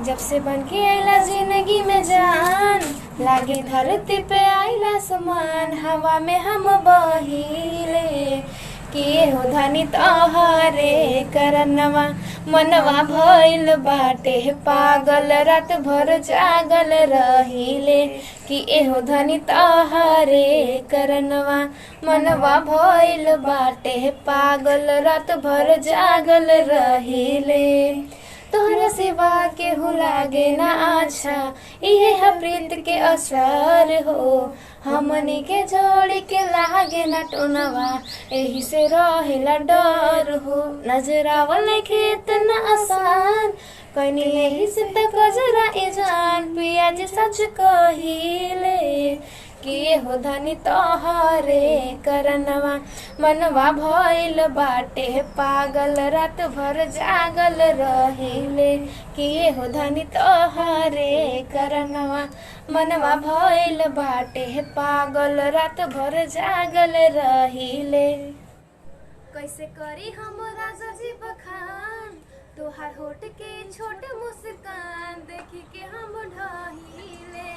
जब से बन के आइला जिंदगी में जान, लागे धरती पे आइला समान, हवा में हम बहिले किए हो धनी तोहरे करनवा। मनवा भइल बाटे पागल, रात भर जागल रहिले कि एहो धनी तोहरे करनवा। मनवा भइल बाटे पागल, रात भर जागल रहिले। तोहरा सिवा केहू लागे ना अच्छा, इहे है प्रीत के असर हो। हमनी के जोड़ी के लागे ना टोनवा, एही से रहेला डर हो। नजरावल खेत ना आसान, कनी एही से त गजरा ए जान। पिया जी सच कहिले किए हो धनी तोहरे करनवा। मनवा भइल बाटे पागल, रात भर जागल रहिले किए हो धनी तोहरे करनवा। मनवा भइल बाटे पागल, रात भर जागल रहिले। कैसे करी हम राजा जी बखान, तोहार होठ के छोट मुस्कान देखी के हम ढहिले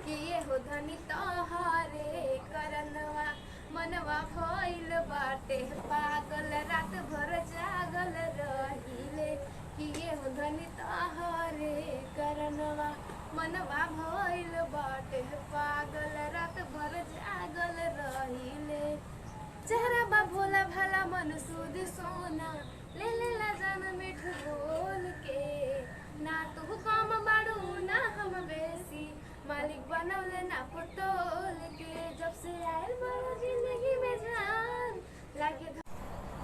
किए हो धनी तोहरे करनवा। मनवा भइल बाटे पागल, रात भर जागल रहिले किए हो धनी तोहरे करनवा। मनवा भइल बाटे पागल, रात भर जागल रहिले। चेहरा बा भोला भाला मन सूद सोना, ले लेला जान मिठ बोल के। ना तू कम बाड़ू ना हम बेसी, मालिक बनौले ना पटोल के। जब से आयल बड़ा जिंदगी में जान, लागे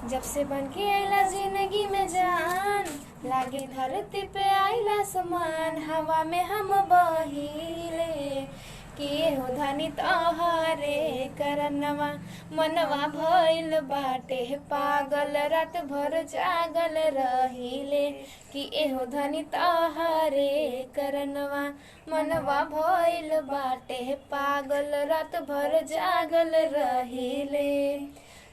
जब से बन के आइला जिंदगी में जान, लागे धरती पे आइला समान, हवा में हम बहिले किए हो धनी तोहरे करनवा। मनवा भइल बाटे पागल, रात भर जागल रहिले कि एहो धनी तोहरे करनवा। मनवा भइल बाटे पागल, रात भर जागल रहिले।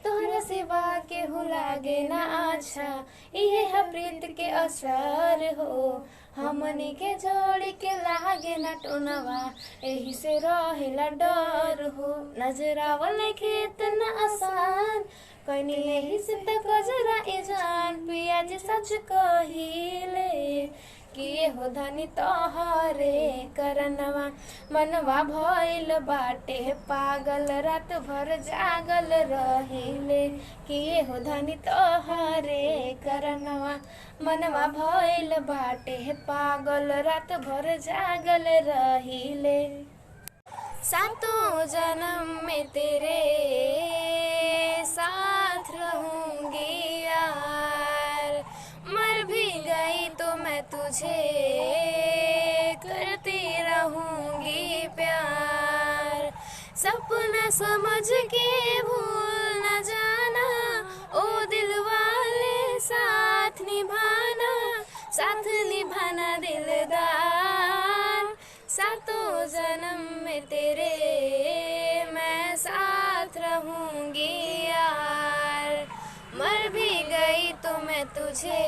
तोहरा सिवा केहू लागे ना अच्छा, इहे है प्रीत के असर हो। हमनी के जोड़ी के लागे ना टोनवा, एही से रहेला डर हो। नजरावल खेत ना आसान, कनी एही से त गजरा ए जान। पिया जी सच कहिले किए हो धनी तोहरे करनवा। मनवा भइल बाटे पागल, रात भर जागल रहिले किए हो धनी तोहरे करनवा। मनवा भइल बाटे पागल, रात भर जागल रहिले। सातों जन्म में तेरे साथ रहूंगी यार, मर भी गई तो मैं तुझे करती रहूंगी प्यार। सपना समझ के भूल न जाना, ओ दिल वाले साथ निभाना, साथ निभाना दिलदार। सातों जन्म में तेरे मैं साथ रहूंगी यार, मर भी गई तो मैं तुझे